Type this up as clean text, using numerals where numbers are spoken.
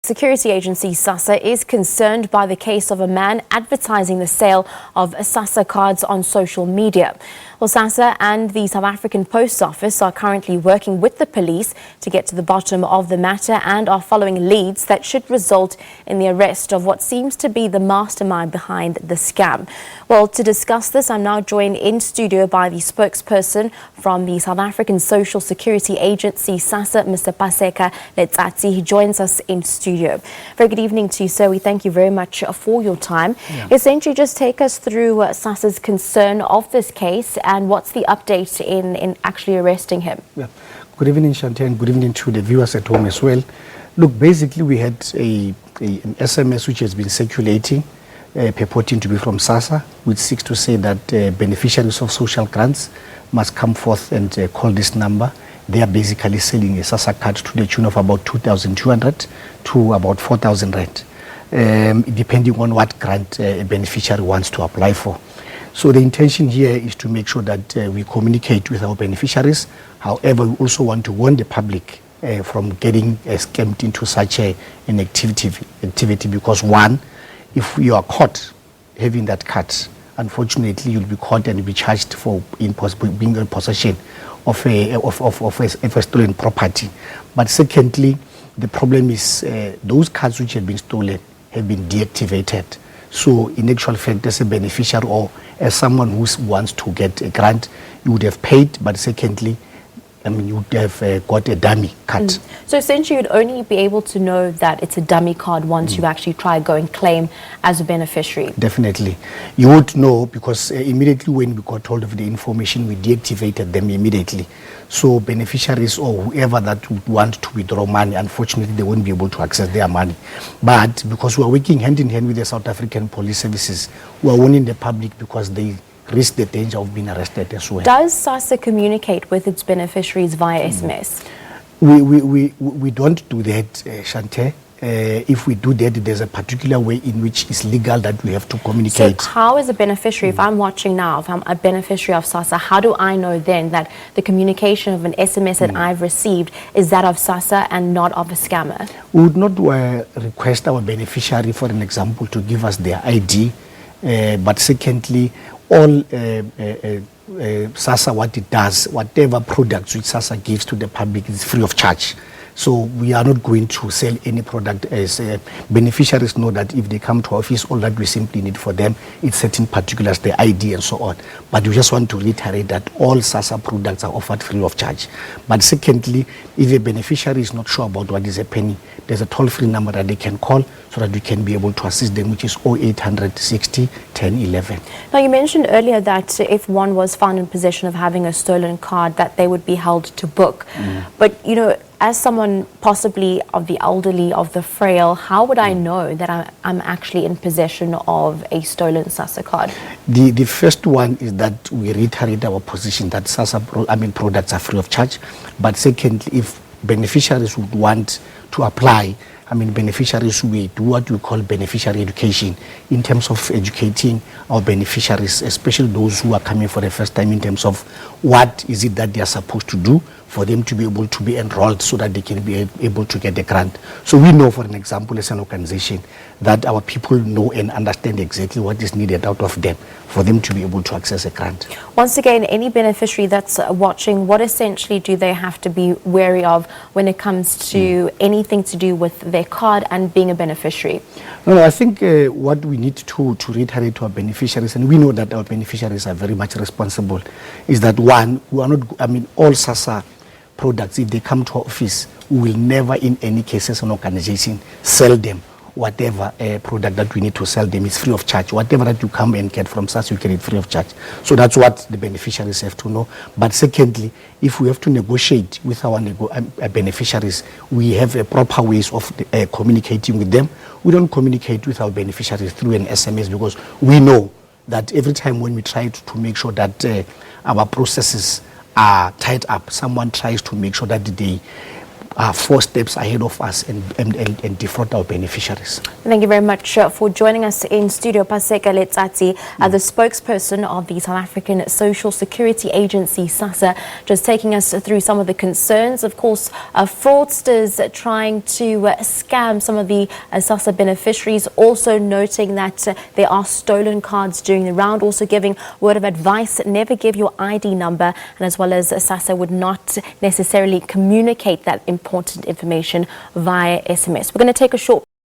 Security agency SASSA is concerned by the case of a man advertising the sale of SASSA cards on social media. Well, SASSA and the South African Post Office are currently working with the police to get to the bottom of the matter and are following leads that should result in the arrest of what seems to be the mastermind behind the scam. Well, to discuss this, I'm now joined in studio by the spokesperson from the South African Social Security Agency, SASSA, Mr. Paseka Letsatsi. He joins us in studio. Very good evening to you, sir. We thank you very much for your time. Essentially, just take us through SASSA's concern of this case and what's the update in actually arresting him. Good evening, Shanti, and good evening to the viewers at home as well. Look, basically we had an SMS which has been circulating, purporting to be from SASSA, which seeks to say that beneficiaries of social grants must come forth and call this number. They are basically selling a SASSA card to the tune of about 2,200 to about 4,000 rand, depending on what grant a beneficiary wants to apply for. So the intention here is to make sure that we communicate with our beneficiaries. However, we also want to warn the public from getting scammed into such an activity because, one, if you are caught having that card, unfortunately you'll be caught and be charged for being in possession of a stolen property. But secondly, the problem is those cards which have been stolen have been deactivated. So in actual fact, as a beneficiary or as someone who wants to get a grant, you would have paid, but secondly, you would have got a dummy card. So essentially, you'd only be able to know that it's a dummy card once you actually try go and claim as a beneficiary. Definitely. You would know because immediately when we got hold of the information, we deactivated them immediately. So beneficiaries or whoever that would want to withdraw money, unfortunately, they won't be able to access their money. But because we are working hand in hand with the South African Police Services, we are warning the public because they risk the danger of being arrested as well. Does SASSA communicate with its beneficiaries via SMS? We don't do that, Shante. If we do that, there's a particular way in which it's legal that we have to communicate. So how is a beneficiary, if I'm watching now, if I'm a beneficiary of SASSA, how do I know then that the communication of an SMS that I've received is that of SASSA and not of a scammer? We would not request our beneficiary, for an example, to give us their ID, but secondly, all SASSA, what it does, whatever products which SASSA gives to the public is free of charge. So we are not going to sell any product as beneficiaries know that if they come to office, all that we simply need for them is certain particulars, the ID and so on. But we just want to reiterate that all SASSA products are offered free of charge. But secondly, if a beneficiary is not sure about what is happening, there's a toll-free number that they can call so that we can be able to assist them, which is 0800 60 10 11. Now, you mentioned earlier that if one was found in possession of having a stolen card, that they would be held to book. But, you know, as someone possibly of the elderly, of the frail, how would I know that I'm actually in possession of a stolen SASSA card? The first one is that we reiterate our position that SASSA products are free of charge. But secondly, if beneficiaries would want to apply, beneficiaries, we do what we call beneficiary education in terms of educating our beneficiaries, especially those who are coming for the first time, in terms of what is it that they are supposed to do for them to be able to be enrolled so that they can be able to get the grant. So we know, for an example, as an organization, that our people know and understand exactly what is needed out of them for them to be able to access a grant. Once again, any beneficiary that's watching, what essentially do they have to be wary of when it comes to anything to do with their card and being a beneficiary? No, I think what we need to reiterate to our beneficiaries, and we know that our beneficiaries are very much responsible, is that one, we are not, all SASSA products, if they come to our office, we will never in any case as an organization sell them whatever product that we need to sell them is free of charge. Whatever that you come and get from SASSA, you get it free of charge. So that's what the beneficiaries have to know. But secondly, if we have to negotiate with our beneficiaries, we have a proper ways of communicating with them. We don't communicate with our beneficiaries through an SMS because we know that every time when we try to make sure that our processes are tied up, someone tries to make sure that they are 4 steps ahead of us and defraud our beneficiaries. Thank you very much for joining us in studio. Paseka Letsatsi, the spokesperson of the South African Social Security Agency, SASSA, just taking us through some of the concerns. Of course, fraudsters trying to scam some of the SASSA beneficiaries, also noting that there are stolen cards during the round, also giving word of advice, never give your ID number, and as well as SASSA would not necessarily communicate that important information via SMS. We're going to take a short